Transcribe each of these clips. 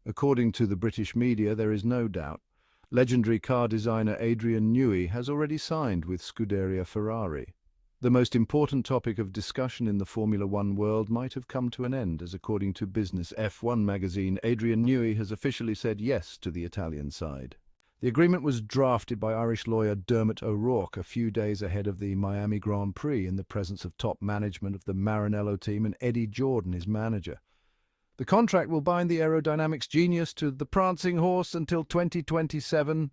According to the British media, there is no doubt. Legendary car designer Adrian Newey has already signed with Scuderia Ferrari. The most important topic of discussion in the Formula One world might have come to an end, as according to Business F1 magazine, Adrian Newey has officially said yes to the Italian side. The agreement was drafted by Irish lawyer Dermot O'Rourke a few days ahead of the Miami Grand Prix in the presence of top management of the Maranello team and Eddie Jordan, his manager. The contract will bind the aerodynamics genius to the prancing horse until 2027,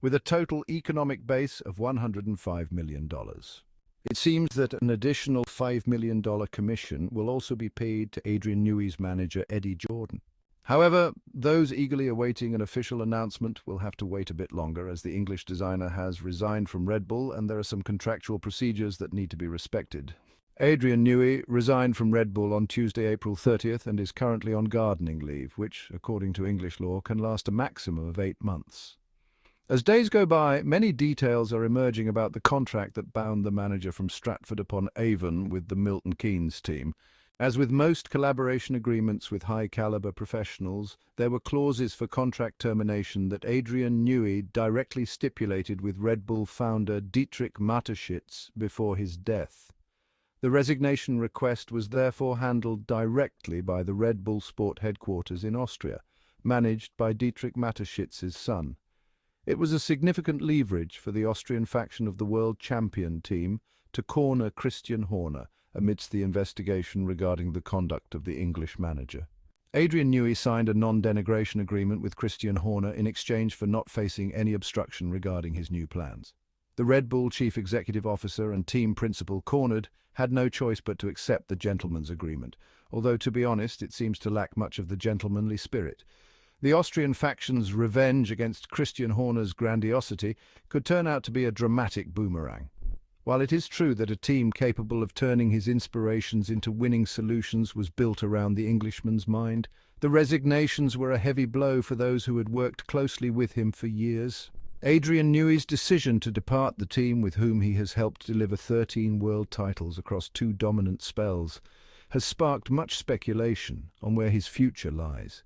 with a total economic base of $105 million. It seems that an additional $5 million commission will also be paid to Adrian Newey's manager Eddie Jordan. However, those eagerly awaiting an official announcement will have to wait a bit longer, as the English designer has resigned from Red Bull and there are some contractual procedures that need to be respected. Adrian Newey resigned from Red Bull on Tuesday, April 30th, and is currently on gardening leave, which, according to English law, can last a maximum of 8 months. As days go by, many details are emerging about the contract that bound the manager from Stratford-upon-Avon with the Milton Keynes team. As with most collaboration agreements with high-caliber professionals, there were clauses for contract termination that Adrian Newey directly stipulated with Red Bull founder Dietrich Mateschitz before his death. The resignation request was therefore handled directly by the Red Bull Sport headquarters in Austria, managed by Dietrich Mateschitz's son. It was a significant leverage for the Austrian faction of the world champion team to corner Christian Horner amidst the investigation regarding the conduct of the English manager. Adrian Newey signed a non-denigration agreement with Christian Horner in exchange for not facing any obstruction regarding his new plans. The Red Bull chief executive officer and team principal, cornered, had no choice but to accept the gentleman's agreement, although, to be honest, it seems to lack much of the gentlemanly spirit. The Austrian faction's revenge against Christian Horner's grandiosity could turn out to be a dramatic boomerang. While it is true that a team capable of turning his inspirations into winning solutions was built around the Englishman's mind, the resignations were a heavy blow for those who had worked closely with him for years. Adrian Newey's decision to depart the team with whom he has helped deliver 13 world titles across 2 dominant spells has sparked much speculation on where his future lies.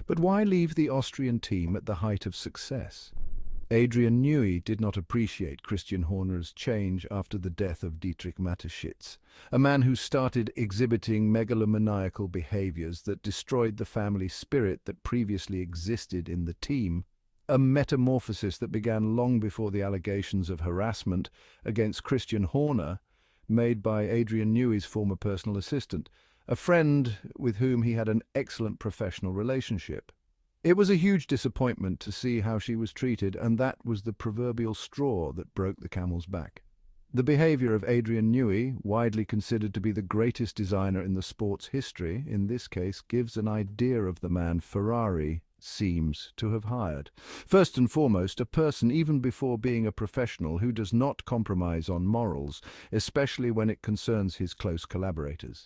But why leave the Austrian team at the height of success? Adrian Newey did not appreciate Christian Horner's change after the death of Dietrich Mateschitz, a man who started exhibiting megalomaniacal behaviors that destroyed the family spirit that previously existed in the team, a metamorphosis that began long before the allegations of harassment against Christian Horner made by Adrian Newey's former personal assistant, a friend with whom he had an excellent professional relationship. It was a huge disappointment to see how she was treated, and that was the proverbial straw that broke the camel's back. The behavior of Adrian Newey, widely considered to be the greatest designer in the sport's history, in this case gives an idea of the man Ferrari seems to have hired. First and foremost, a person, even before being a professional, who does not compromise on morals, especially when it concerns his close collaborators.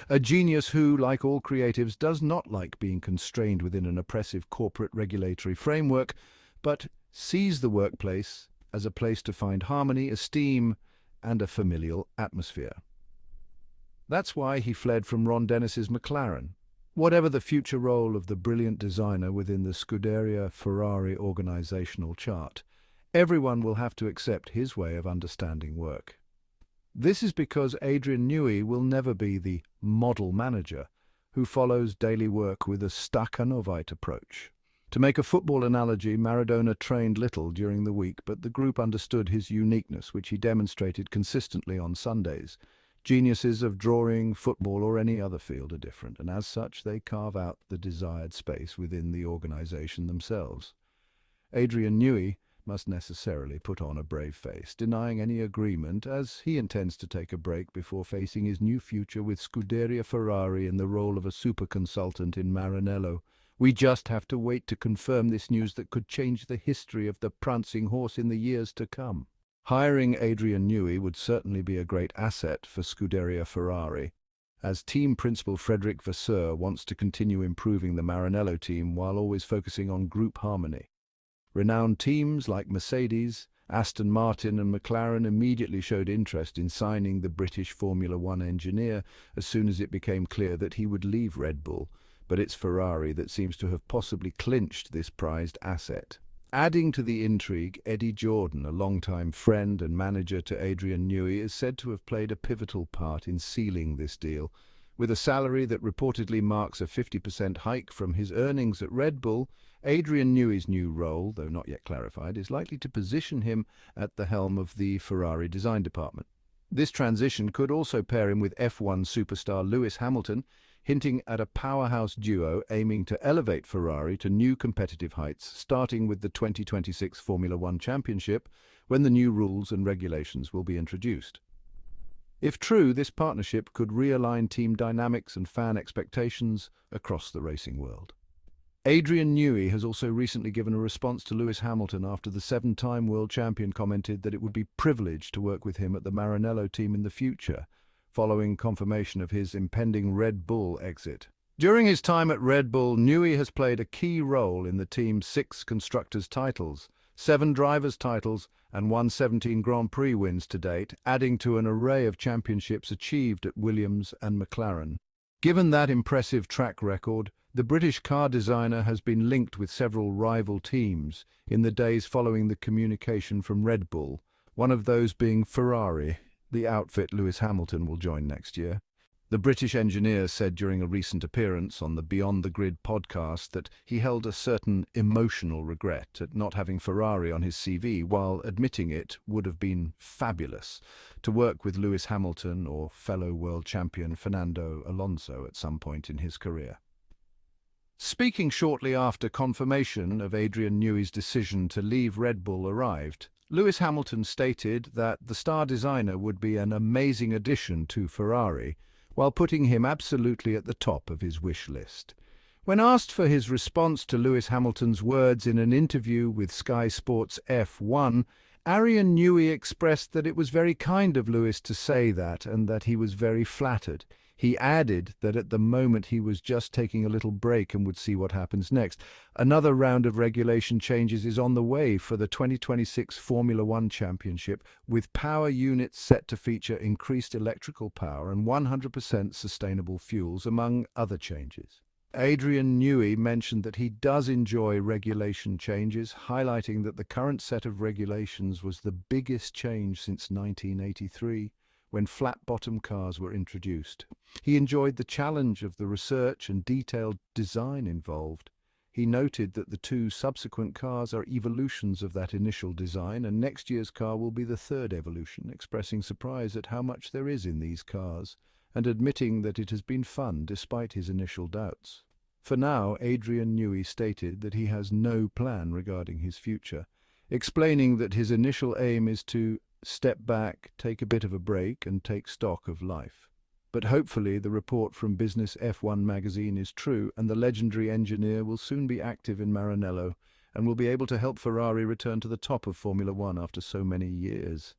A genius who, like all creatives, does not like being constrained within an oppressive corporate regulatory framework, but sees the workplace as a place to find harmony, esteem, and a familial atmosphere. That's why he fled from Ron Dennis's McLaren. Whatever the future role of the brilliant designer within the Scuderia Ferrari organizational chart, everyone will have to accept his way of understanding work. This is because Adrian Newey will never be the model manager who follows daily work with a Stakhanovite approach. To make a football analogy, Maradona trained little during the week, but the group understood his uniqueness, which he demonstrated consistently on Sundays. Geniuses of drawing, football, or any other field are different, and as such they carve out the desired space within the organization themselves. Adrian Newey must necessarily put on a brave face, denying any agreement, as he intends to take a break before facing his new future with Scuderia Ferrari in the role of a super consultant in Maranello. We just have to wait to confirm this news that could change the history of the prancing horse in the years to come. Hiring Adrian Newey would certainly be a great asset for Scuderia Ferrari, as team principal Frederic Vasseur wants to continue improving the Maranello team while always focusing on group harmony. Renowned teams like Mercedes, Aston Martin and McLaren immediately showed interest in signing the British Formula One engineer as soon as it became clear that he would leave Red Bull, but it's Ferrari that seems to have possibly clinched this prized asset. Adding to the intrigue, Eddie Jordan, a longtime friend and manager to Adrian Newey, is said to have played a pivotal part in sealing this deal. With a salary that reportedly marks a 50% hike from his earnings at Red Bull, Adrian Newey's new role, though not yet clarified, is likely to position him at the helm of the Ferrari design department. This transition could also pair him with F1 superstar Lewis Hamilton, hinting at a powerhouse duo aiming to elevate Ferrari to new competitive heights, starting with the 2026 Formula One Championship, when the new rules and regulations will be introduced. If true, this partnership could realign team dynamics and fan expectations across the racing world. Adrian Newey has also recently given a response to Lewis Hamilton after the seven-time world champion commented that it would be privileged to work with him at the Maranello team in the future, following confirmation of his impending Red Bull exit. During his time at Red Bull, Newey has played a key role in the team's 6 constructors' titles, 7 drivers' titles, and 117 Grand Prix wins to date, adding to an array of championships achieved at Williams and McLaren. Given that impressive track record, the British car designer has been linked with several rival teams in the days following the communication from Red Bull, one of those being Ferrari, the outfit Lewis Hamilton will join next year. The British engineer said during a recent appearance on the Beyond the Grid podcast that he held a certain emotional regret at not having Ferrari on his CV, while admitting it would have been fabulous to work with Lewis Hamilton or fellow world champion Fernando Alonso at some point in his career. Speaking shortly after confirmation of Adrian Newey's decision to leave Red Bull arrived, Lewis Hamilton stated that the star designer would be an amazing addition to Ferrari, while putting him absolutely at the top of his wish list. When asked for his response to Lewis Hamilton's words in an interview with Sky Sports F1, Adrian Newey expressed that it was very kind of Lewis to say that and that he was very flattered. He added that at the moment he was just taking a little break and would see what happens next. Another round of regulation changes is on the way for the 2026 Formula One Championship, with power units set to feature increased electrical power and 100% sustainable fuels, among other changes. Adrian Newey mentioned that he does enjoy regulation changes, highlighting that the current set of regulations was the biggest change since 1983. When flat-bottom cars were introduced. He enjoyed the challenge of the research and detailed design involved. He noted that the 2 subsequent cars are evolutions of that initial design, and next year's car will be the 3rd evolution, expressing surprise at how much there is in these cars, and admitting that it has been fun despite his initial doubts. For now, Adrian Newey stated that he has no plan regarding his future, explaining that his initial aim is to step back, take a bit of a break, and take stock of life. But hopefully the report from Business F1 magazine is true, and the legendary engineer will soon be active in Maranello and will be able to help Ferrari return to the top of Formula One after so many years.